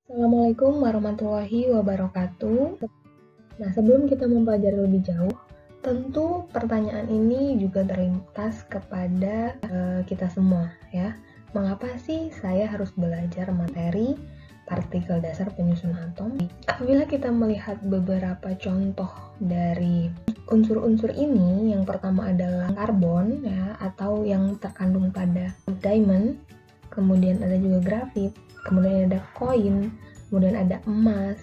Assalamualaikum warahmatullahi wabarakatuh. Nah, sebelum kita mempelajari lebih jauh, tentu pertanyaan ini juga terlintas kepada kita semua ya. Mengapa sih saya harus belajar materi partikel dasar penyusun atom? Apabila kita melihat beberapa contoh dari unsur-unsur ini, yang pertama adalah karbon ya, atau yang terkandung pada diamond, kemudian ada juga grafit, kemudian ada koin, kemudian ada emas,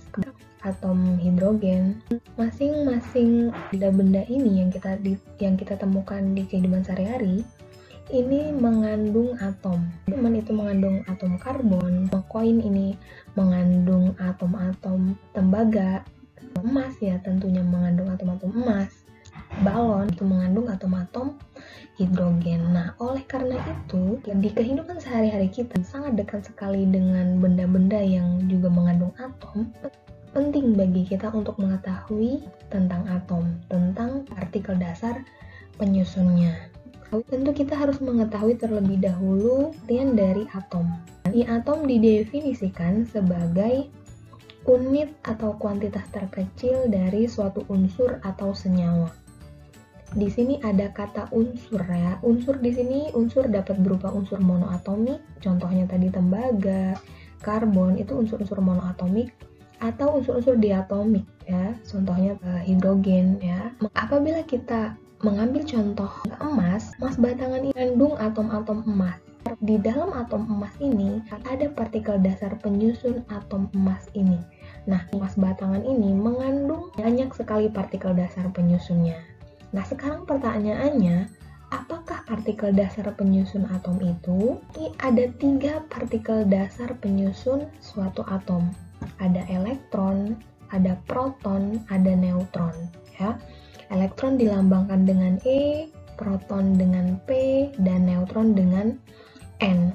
atom hidrogen. Masing-masing benda-benda ini yang kita temukan di kehidupan sehari-hari ini mengandung atom. Diamond itu mengandung atom karbon, koin ini mengandung atom-atom tembaga, emas ya tentunya mengandung atom-atom emas, balon itu mengandung atom-atom hidrogen. Nah, oleh karena itu, di kehidupan sehari-hari kita sangat dekat sekali dengan benda-benda yang juga mengandung atom. Penting bagi kita untuk mengetahui tentang atom, tentang partikel dasar penyusunnya. Tentu kita harus mengetahui terlebih dahulu artian dari atom. Atom didefinisikan sebagai unit atau kuantitas terkecil dari suatu unsur atau senyawa. Di sini ada kata unsur ya. Unsur di sini dapat berupa unsur monoatomik, contohnya tadi tembaga, karbon itu unsur-unsur monoatomik, atau unsur-unsur diatomik ya, contohnya hidrogen ya. Apabila kita mengambil contoh emas batangan ini mengandung atom-atom emas. Di dalam atom emas ini ada partikel dasar penyusun atom emas ini. Nah, emas batangan ini mengandung banyak sekali partikel dasar penyusunnya. Nah, sekarang pertanyaannya, apakah partikel dasar penyusun atom itu? Ini ada 3 partikel dasar penyusun suatu atom. Ada elektron, ada proton, ada neutron ya. Elektron dilambangkan dengan E, proton dengan P, dan neutron dengan N.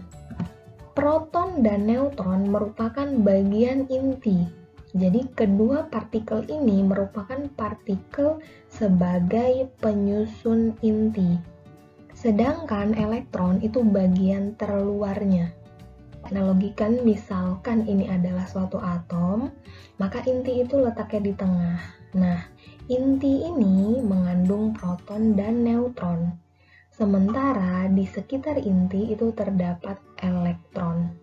Proton dan neutron merupakan bagian inti. Jadi kedua partikel ini merupakan partikel sebagai penyusun inti. Sedangkan elektron itu bagian terluarnya. Analogikan misalkan ini adalah suatu atom, maka inti itu letaknya di tengah. Nah, inti ini mengandung proton dan neutron. Sementara di sekitar inti itu terdapat elektron.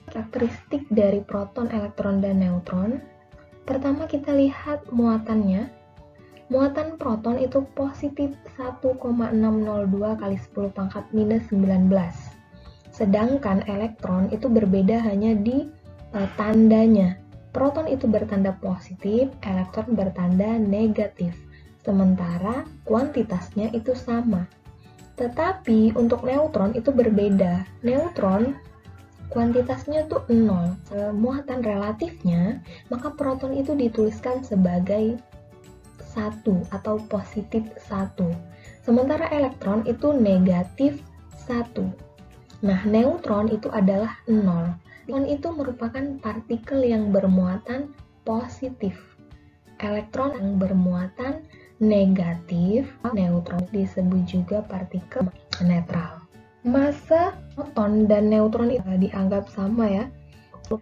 Karakteristik dari proton, elektron, dan neutron. Pertama kita lihat muatannya. Muatan proton itu positif 1,602 kali 10 pangkat minus 19. Sedangkan elektron itu berbeda hanya di tandanya. Proton itu bertanda positif, elektron bertanda negatif. Sementara kuantitasnya itu sama. Tetapi untuk neutron itu berbeda. Neutron kuantitasnya tuh 0. Muatan relatifnya, maka proton itu dituliskan sebagai 1 atau positif 1. Sementara elektron itu negatif 1. Nah, neutron itu adalah 0. Neutron itu merupakan partikel yang bermuatan positif. Elektron yang bermuatan negatif. Neutron disebut juga partikel netral. Massa proton dan neutron itu dianggap sama ya.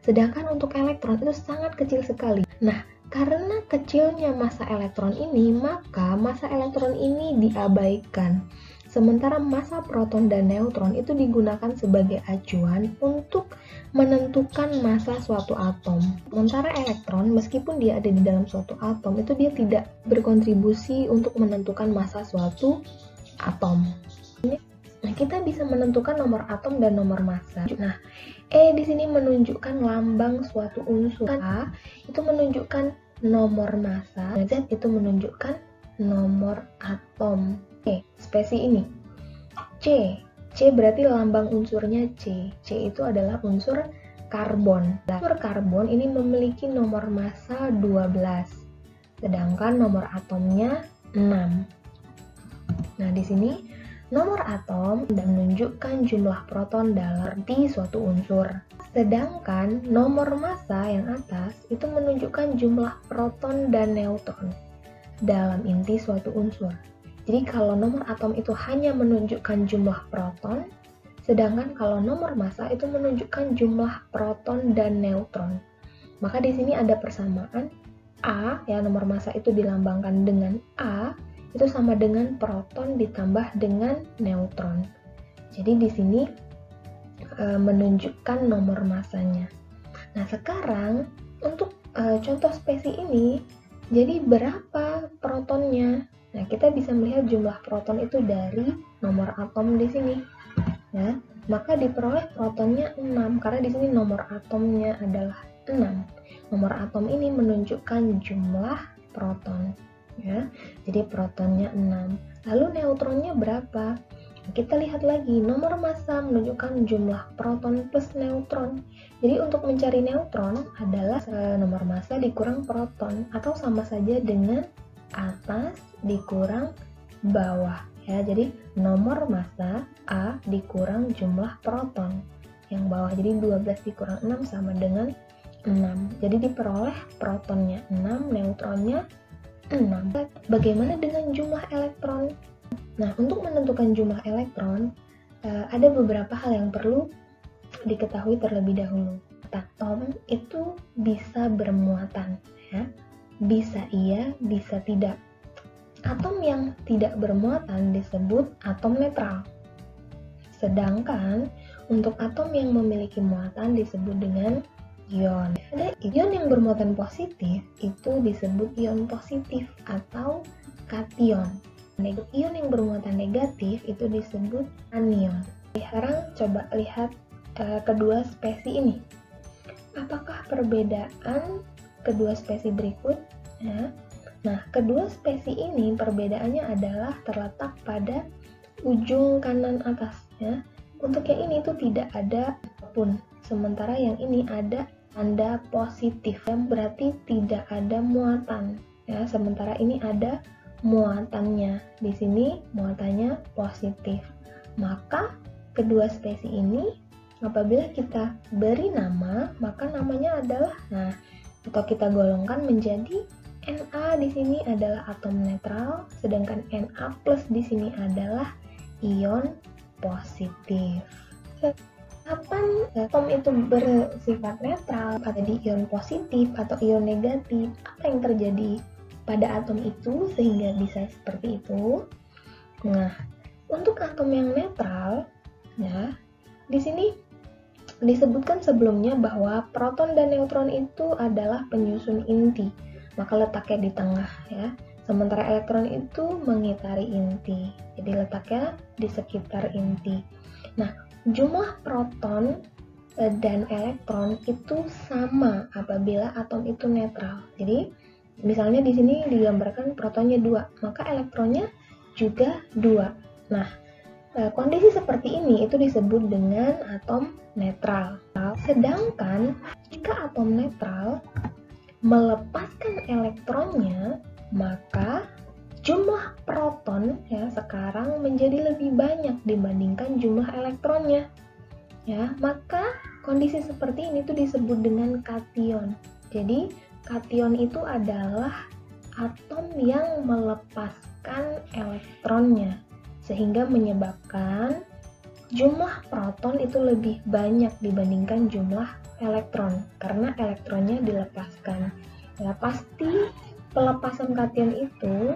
Sedangkan untuk elektron itu sangat kecil sekali. Nah, karena kecilnya massa elektron ini, maka massa elektron ini diabaikan. Sementara massa proton dan neutron itu digunakan sebagai acuan untuk menentukan massa suatu atom. Sementara elektron, meskipun dia ada di dalam suatu atom, itu dia tidak berkontribusi untuk menentukan massa suatu atom. Nah, kita bisa menentukan nomor atom dan nomor massa. Nah, E di sini menunjukkan lambang suatu unsur. A itu menunjukkan nomor massa. Z itu menunjukkan nomor atom. Spesi ini C berarti lambang unsurnya C. C itu adalah unsur karbon. Unsur karbon ini memiliki nomor massa 12, sedangkan nomor atomnya 6. Nah, di sini nomor atom menunjukkan jumlah proton dalam inti suatu unsur. Sedangkan nomor massa yang atas itu menunjukkan jumlah proton dan neutron dalam inti suatu unsur. Jadi kalau nomor atom itu hanya menunjukkan jumlah proton, sedangkan kalau nomor massa itu menunjukkan jumlah proton dan neutron. Maka di sini ada persamaan A, ya nomor massa itu dilambangkan dengan A, itu sama dengan proton ditambah dengan neutron. Jadi di sini menunjukkan nomor massanya. Nah, sekarang untuk contoh spesi ini, jadi berapa protonnya? Nah, kita bisa melihat jumlah proton itu dari nomor atom di sini. Ya, maka diperoleh protonnya 6 karena di sini nomor atomnya adalah 6. Nomor atom ini menunjukkan jumlah proton, ya. Jadi protonnya 6. Lalu neutronnya berapa? Kita lihat lagi, nomor massa menunjukkan jumlah proton plus neutron. Jadi untuk mencari neutron adalah nomor massa dikurang proton, atau sama saja dengan atas dikurang bawah. Ya, jadi nomor massa A dikurang jumlah proton yang bawah. Jadi 12 dikurang 6 sama dengan 6. Jadi diperoleh protonnya 6, neutronnya 6. Bagaimana dengan jumlah elektron? Nah, untuk menentukan jumlah elektron, ada beberapa hal yang perlu diketahui terlebih dahulu. Atom itu bisa bermuatan, ya. Bisa iya, bisa tidak. Atom yang tidak bermuatan disebut atom netral. Sedangkan untuk atom yang memiliki muatan disebut dengan ion. Ada ion yang bermuatan positif itu disebut ion positif atau kation. Ion yang bermuatan negatif itu disebut anion. Sekarang coba lihat kedua spesi ini. Apakah perbedaan kedua spesi berikut? Ya. Nah, kedua spesi ini perbedaannya adalah terletak pada ujung kanan atas. Ya. Untuk yang ini itu tidak ada apapun, sementara yang ini ada tanda positif, yang berarti tidak ada muatan. Ya, sementara ini ada muatannya. Di sini muatannya positif. Maka kedua spesi ini apabila kita beri nama, maka namanya adalah atau kita golongkan menjadi Na di sini adalah atom netral, sedangkan Na plus di sini adalah ion positif. Kapan atom itu bersifat netral, jadi ion positif atau ion negatif? Apa yang terjadi pada atom itu sehingga bisa seperti itu? Nah, untuk atom yang netral, ya, di sini disebutkan sebelumnya bahwa proton dan neutron itu adalah penyusun inti, maka letaknya di tengah, ya. Sementara elektron itu mengitari inti, jadi letaknya di sekitar inti. Nah, jumlah proton dan elektron itu sama apabila atom itu netral. Jadi misalnya di sini digambarkan protonnya 2, maka elektronnya juga 2. Nah, kondisi seperti ini itu disebut dengan atom netral. Sedangkan jika atom netral melepaskan elektronnya, maka jumlah proton ya sekarang menjadi lebih banyak dibandingkan jumlah elektronnya. Ya, maka kondisi seperti ini tuh disebut dengan kation. Jadi kation itu adalah atom yang melepaskan elektronnya, sehingga menyebabkan jumlah proton itu lebih banyak dibandingkan jumlah elektron, karena elektronnya dilepaskan. Ya, pasti pelepasan kation itu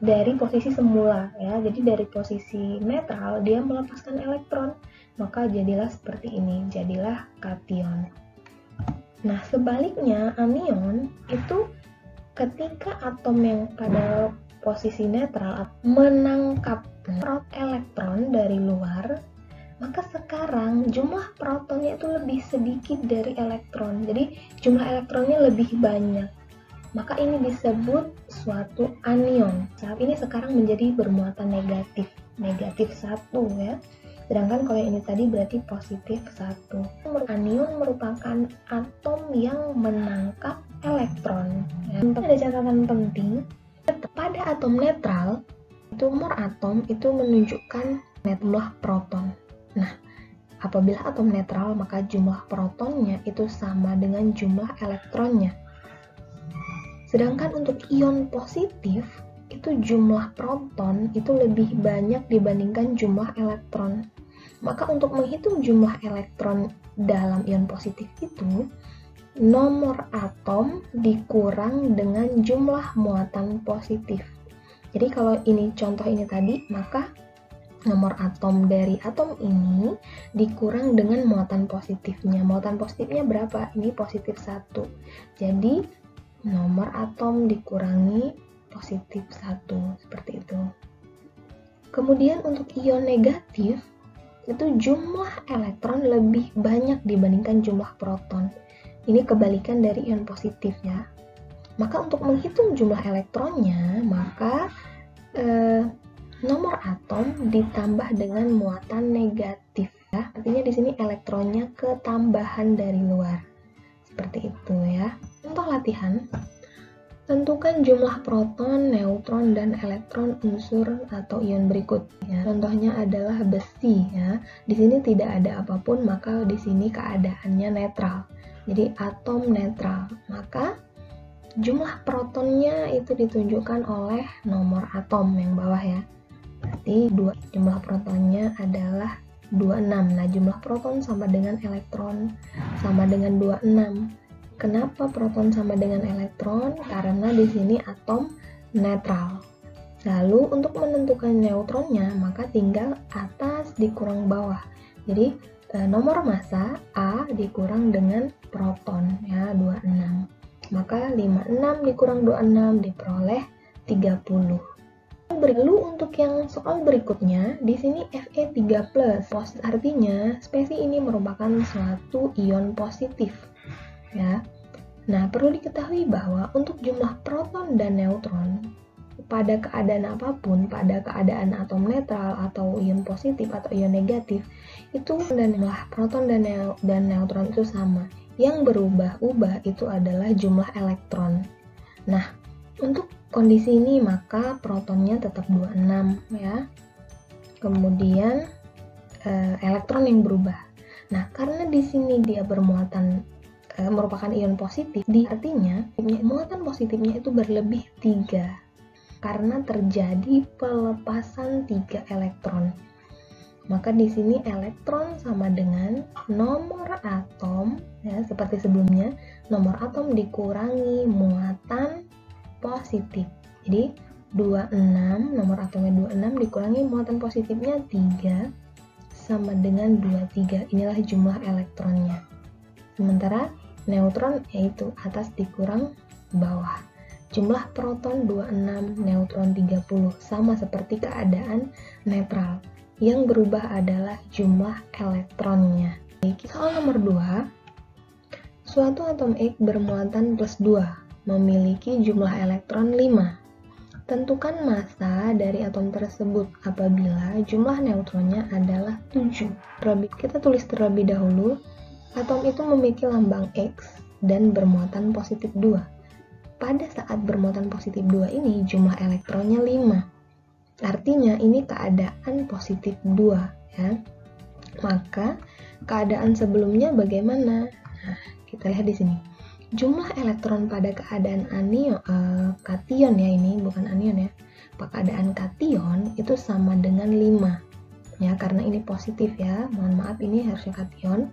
dari posisi semula, ya. Jadi dari posisi netral dia melepaskan elektron, maka jadilah seperti ini, jadilah kation. Nah, sebaliknya anion itu ketika atom yang pada posisi netral menangkap elektron dari luar, maka sekarang jumlah protonnya itu lebih sedikit dari elektron. Jadi jumlah elektronnya lebih banyak. Maka ini disebut suatu anion. Saat ini sekarang menjadi bermuatan negatif, negatif 1 ya. Sedangkan kalau yang ini tadi berarti positif 1. Anion merupakan atom yang menangkap elektron. Ya. Ada catatan penting, pada atom netral, tumor atom itu menunjukkan jumlah proton. Nah, apabila atom netral, maka jumlah protonnya itu sama dengan jumlah elektronnya. Sedangkan untuk ion positif, itu jumlah proton itu lebih banyak dibandingkan jumlah elektron. Maka untuk menghitung jumlah elektron dalam ion positif itu, nomor atom dikurang dengan jumlah muatan positif. Jadi kalau ini contoh ini tadi, maka nomor atom dari atom ini dikurang dengan muatan positifnya. Muatan positifnya berapa? Ini positif 1. Jadi nomor atom dikurangi positif 1, seperti itu. Kemudian untuk ion negatif, itu jumlah elektron lebih banyak dibandingkan jumlah proton. Ini kebalikan dari ion positif ya. Maka untuk menghitung jumlah elektronnya, maka nomor atom ditambah dengan muatan negatif ya. Artinya di sini elektronnya ketambahan dari luar. Seperti itu ya. Contoh latihan. Tentukan jumlah proton, neutron, dan elektron unsur atau ion berikut. Ya, contohnya adalah besi ya. Di sini tidak ada apapun, maka di sini keadaannya netral. Jadi atom netral. Maka jumlah protonnya itu ditunjukkan oleh nomor atom yang bawah ya. Berarti jumlah protonnya adalah 26. Nah, jumlah proton sama dengan elektron sama dengan 26. Kenapa proton sama dengan elektron? Karena di sini atom netral. Lalu untuk menentukan neutronnya, maka tinggal atas dikurang bawah. Jadi nomor massa A dikurang dengan proton ya, 26. Maka 56 dikurang 26 diperoleh 30. Lalu untuk yang soal berikutnya, di sini Fe3+. Artinya spesi ini merupakan suatu ion positif. Ya. Nah, perlu diketahui bahwa untuk jumlah proton dan neutron pada keadaan apapun, pada keadaan atom netral atau ion positif atau ion negatif, itu dan jumlah proton dan neutron itu sama. Yang berubah-ubah itu adalah jumlah elektron. Nah, untuk kondisi ini maka protonnya tetap 26 ya. Kemudian elektron yang berubah. Nah, karena di sini dia bermuatan merupakan ion positif, artinya muatan positifnya itu berlebih 3 karena terjadi pelepasan 3 elektron. Maka di sini elektron sama dengan nomor atom ya, seperti sebelumnya, nomor atom dikurangi muatan positif. Jadi 26, nomor atomnya 26 dikurangi muatan positifnya 3 sama dengan 23. Inilah jumlah elektronnya. Sementara neutron yaitu atas dikurang bawah. Jumlah proton 26, neutron 30, sama seperti keadaan netral. Yang berubah adalah jumlah elektronnya. Soal nomor 2, suatu atom X bermuatan plus 2, memiliki jumlah elektron 5. Tentukan massa dari atom tersebut apabila jumlah neutronnya adalah 7. Kita tulis terlebih dahulu, atom itu memiliki lambang X dan bermuatan positif 2. Pada saat bermuatan positif 2 ini, jumlah elektronnya 5. Artinya ini keadaan positif 2 ya. Maka keadaan sebelumnya bagaimana? Nah, kita lihat di sini. Jumlah elektron pada keadaan kation ya, ini bukan anion ya. Keadaan kation itu sama dengan 5. Ya, karena ini positif ya. Mohon maaf, ini harusnya kation.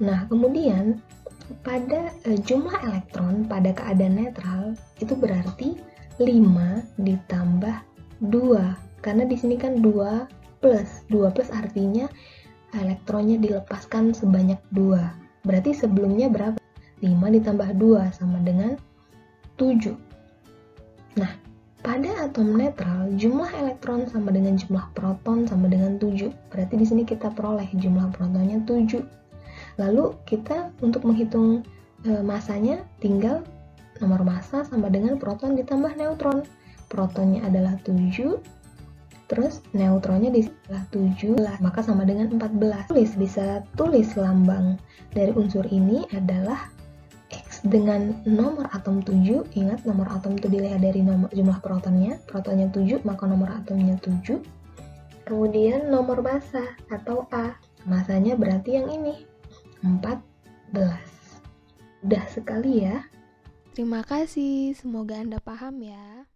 Nah, kemudian pada jumlah elektron pada keadaan netral itu berarti 5 ditambah 2, karena di sini kan 2 plus artinya elektronnya dilepaskan sebanyak 2. Berarti sebelumnya berapa? 5 ditambah 2 sama dengan 7. Nah, pada atom netral jumlah elektron sama dengan jumlah proton sama dengan 7. Berarti di sini kita peroleh jumlah protonnya 7. Lalu kita untuk menghitung masanya tinggal nomor massa sama dengan proton ditambah neutron. Protonnya adalah 7, terus neutronnya adalah 7, maka sama dengan 14. Bisa tulis lambang dari unsur ini adalah X dengan nomor atom 7. Ingat, nomor atom itu dilihat dari jumlah protonnya 7, maka nomor atomnya 7. Kemudian nomor massa atau A, massanya berarti yang ini, 14. Mudah sekali ya. Terima kasih, semoga Anda paham ya.